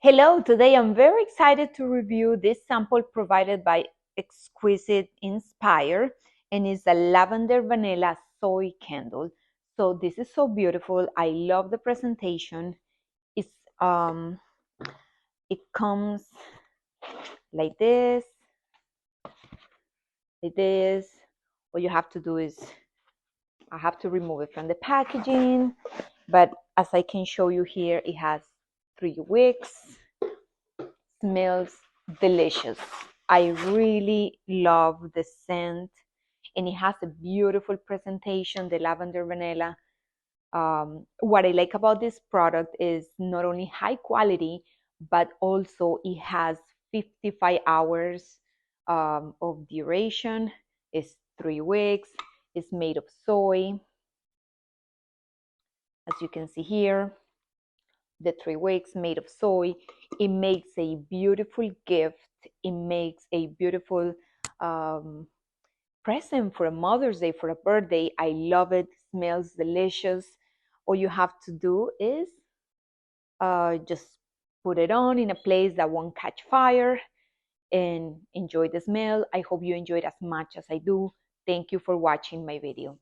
Hello, today I'm very excited to review this sample provided by Exquisite Inspire, and it's a lavender vanilla soy candle. So this is so beautiful. I love the presentation. It's it comes like this, like this. All you have to do is I have to remove it from the packaging, but as I can show you here, it has 3 wicks. Smells delicious. I really love the scent, and it has a beautiful presentation, the lavender vanilla. What I like about this product is not only high quality, but also it has 55 hours of duration. It's 3 weeks. It's made of soy, as you can see here. The 3 weeks made of soy. It makes a beautiful gift. It makes a beautiful present for a Mother's Day, for a birthday. I love it. Smells delicious. All you have to do is just put it on in a place that won't catch fire and enjoy the smell. I hope you enjoyed as much as I do. Thank you for watching my video.